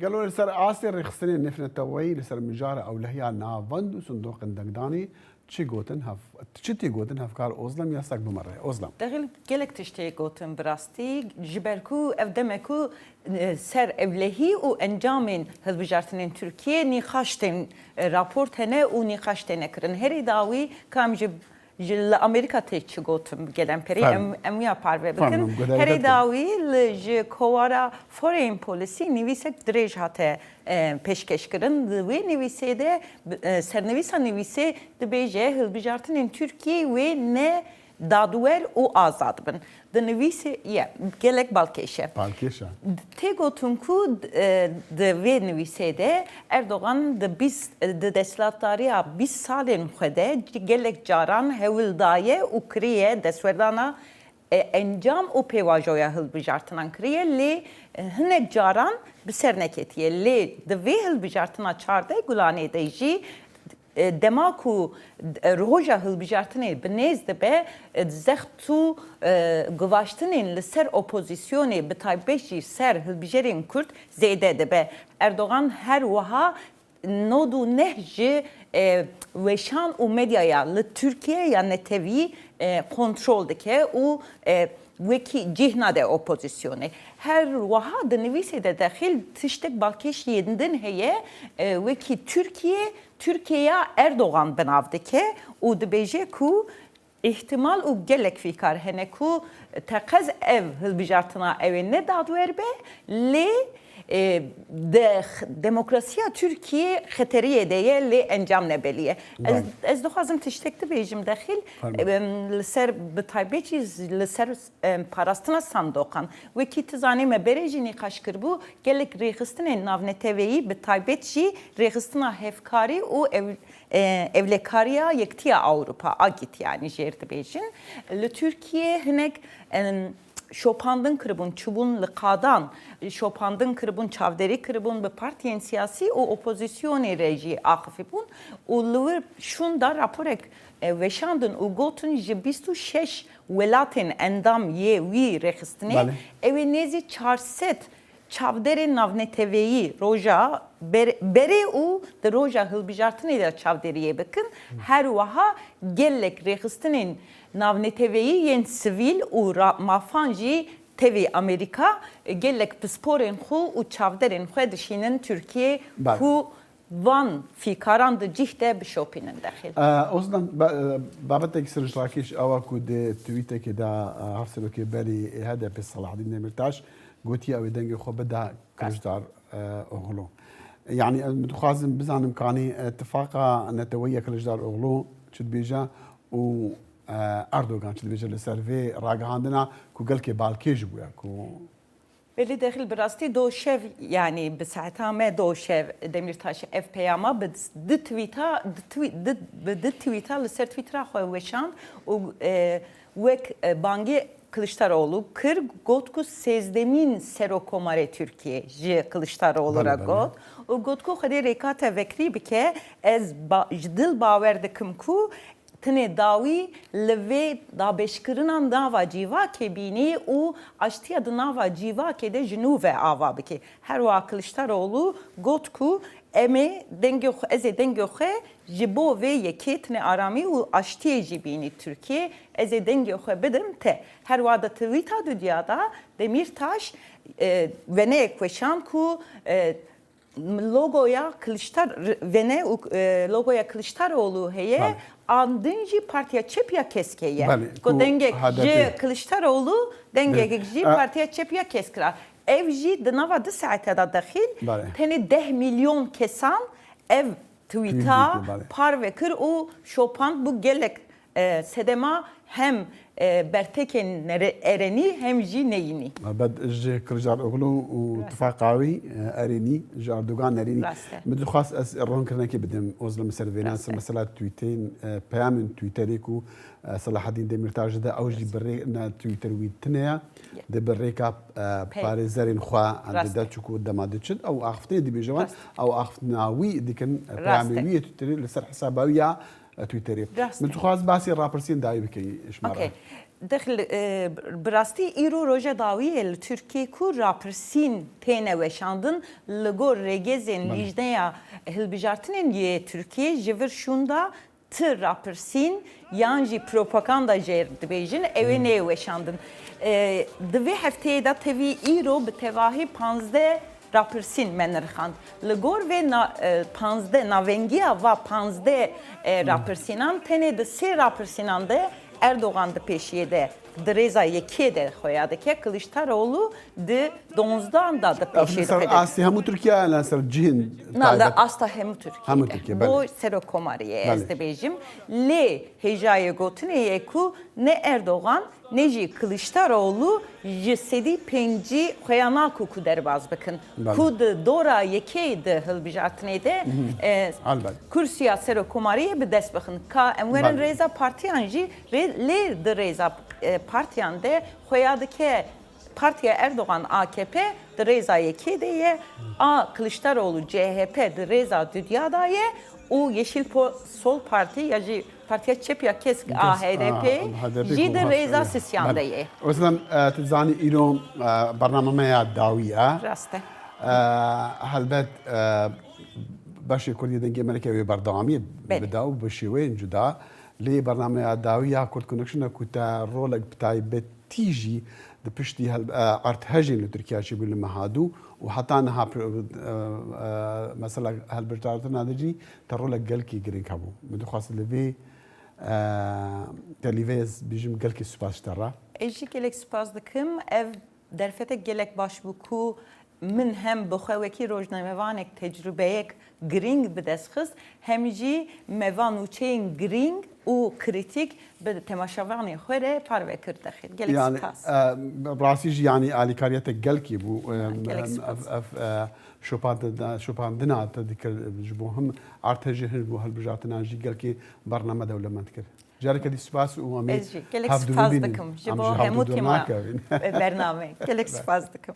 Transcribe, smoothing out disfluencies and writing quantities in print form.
قالوا لسر عاصر رخصتين نفنا التوعي لسر مجارة أو لهي نافند صندوق دقداني چی گوتن هف چی گوتن هف کار اوزلم یا سگ بمره اوزلم داخل gelek tiştey gotin brasti jiberku evdemeku ser evlehi u encamın hızbıjartının Türkiye nixaşten raport hene u nixaşten ekrin her davi kam jil Amerika teçi gotin gelen peri em yapar ve bakın her davi l kovara foreign policy nivisek drej hate peşkeş kirin ve nivise de sernivisa nivise de beje hızbıjartının Türkiye ve ne dadwer û azad bin. Di nivîsê gelek balkêşe. Balkêşe. Tê gotin ku di vê nivîsê de Erdogan di desthilatdariya 20 salên xwe de gelek caran hewildaye û kiriye destwerdana encam û pêvajoya hilbijartinan kiriye lê hinek caran bi ser neketiye. Lê di vê hilbijartina çardê Gulanê de jî demaku roja hilbijartinê bi nêz dibe zextu givaştinên li ser opozisyonê bi taybet jî ser hilbijerên Kurd zêde dibe. Erdogan her wiha nod û neh ji weşan û medyaya li Tirkiye ya netewî kontrol dike û wekî cihna de opozisyonê. Her wiha di nivîsê de dexil tiştek balkêş yedindin heye wekî Türkiye Erdogan binav dike û dibêje ku ihtimal û gelek fîkar hene ku teqez ev hilbijartina evê nedadwer be lê demokrasiya Türkiye xeteriyê de ye lê encam nebeliye. Ez dixwazim tiştek dibêjim dexil li ser bi taybet jî li ser parastina sandoqan wekî tu zanî me berê jî nîqaş kirbû gelek rêxistinên navneteweyî bi taybet jî rêxistina hevkarî û evlekariya yektiya Awropa agit yani jêr dibêjin. Li Türkiye hinek şopandın kırıbın çubun liqadan, şopandın kırıbın çavderi kırıbın bir partiyen siyasi o opozisyonu reji akıfibun. Uluver şunda raporek veşandın u gotun ji 26 welatin endam ye vi rexistine evi nezi çarset çavderi navneteveyi roja bere u de roja hilbijartine de çavderiye bakın her waha gelek rexistinin navneteveyi yen sivil u mafanji tevi Amerika gelek pisporen xu u çavderin xwe dişinin Türkiye ku van fîkaran di cih de bişopînin dexil. Oslan babetek sirjrakîş awa ku de tweetekê da hevserokê berî HDP Selahattin Demirtaş gotiye ew ê dengê xwe bida Kiliçdar Oğlu. Yani dixwazim bizanim kanî ittifaqa netewîya Kiliçdar Oğlu çi dibêje û Erdogan çi dibêje li ser vê ragihandina ku gelkê balkêj bûye ku Belli dexil bi rastî doşev yani bi saeta me doşev Demirtaş ev peyama bi tweeta li ser Twitter'a xwe weşand û wek bangê Kılıçdaroğlu kır gotku sezdemin serokomare Türkiye ji Kılıçdaroğlu ra got û gotku xwedê rêkate vekirî bike ez ji dil bawer dikim ku tine dawî li vê dabeşkirinan nava cîvakê bînî û aştiya di nava cîvakê de ji nû ve ava bike. Her wa Kılıçdaroğlu got ku em ê ez ê dengê xwe ji bo vê yekê tine aramî û aştiyê jî bînî Tirkiye ez ê dengê xwe bidim te. Her wa di tweeta dudiya da Demirtaş veneyek weşand ku logoya Kılıçdaroğlu heye andınji partiya çepya keskeye. Ko dengek ji Kılıçdaroğlu dengek ji partiya çepya keskira. Ev jî di nava di saete da dexil tenê 10 milyon kesan ev tweeta par vekir û şopand bu gelek sedema hem bertekên erenî hem jî neyînî. Bed ji Kiliçdaroğlu û ittifaqawî erenî ji Erdogan erenî. Min dixwast ez ronkirinekê bidim ozlim ser vênan mesela tweetên peyamên Twitterê ku Selahattin Demirtaş de ew jî bi rê Twitter wî tune ye de bi rêka parêzerên xwe de çûku dema diçin ew axiftinê dibêje wan ew axiftina wî dikin peyamê wî yê Twitterê li ser hesaba wî ya Twitterê. Min dixwast basî rapirsiyên dawî bikevî ji me re. دخل براستی ایرو روژه داویه لترکیه کو راپرسین تینه وشاندن لگور رگزین لیجنه هلبجارتنین یه ترکیه جور شوندا tır rapersin yanjı propaganda jer dibêjin ew ê nêweşandin. Divê hefteyê de tevî îro bi tevahi 15 rapersin menirxand. Li gor vê 15 navengiya va 15 rapersinan tenê di sê rapersinan de Erdoğan di pêşiyê de di rêza yekê de xoya dike Kılıçdaroğlu di 12 da di pêşiyê de. Asya hemû Tirkiye lan ser cihên. Na li asta hemû Hemû Tirkiye. Tirkiye, Bu serokomariye ez dibêjim. Lê hêjayê gotinê ye ku ne Erdoğan ne jî Kılıçdaroğlu ji sedî pêncî xoya naku ku derbas bikin. Ku di dora yekê di hilbijartinê de kursiya serokomariyê bi dest bixin. Ka em werin rêza partiyan jî lê di rêza partiyan de xoya dike Partiya Erdoğan AKP di rêza yekê de ye, a Kılıçdaroğlu CHP di rêza dünya da ye, û Yeşil Sol Parti ya jî Partiya Çepya Kesk a HDP jî di rêza sisyan de ye. Mesela tizani îro bernameya dawiya. Rast e. Helbet başê Kurdî dengê meleke wê berdewamî bida û bi şêweyên cuda lê bernameya dawiya Kurd Connection ku te rolek bi taybetî jî di piştî arthejên li Tirkiye çî bûn li mehadû û heta niha mesela helbirdartina de jî te rolek gelkî giring hebû. Min dixwast li vê telîvê ez bêjim gelkî spas te ra. Ez jî gelek spas dikim ev derfetek gelek baş bû ku min hem bi xwe wekî rojnamevanek tecrübeyek giring bi dest xist hem jî mevan û çeyên giring û kritik bi temaşevanê xwe re parvekir dixîr. Gelek spas. Rastî jî yanî alîkariyetek gelkî bû şopandina te dikir ji bo him artejî hir bû hilbijartina jî gelkî bername dewlemend kir. Jareke dî spas û em gelek spas dikim ji bo hemû tema bername. Gelek spas dikim.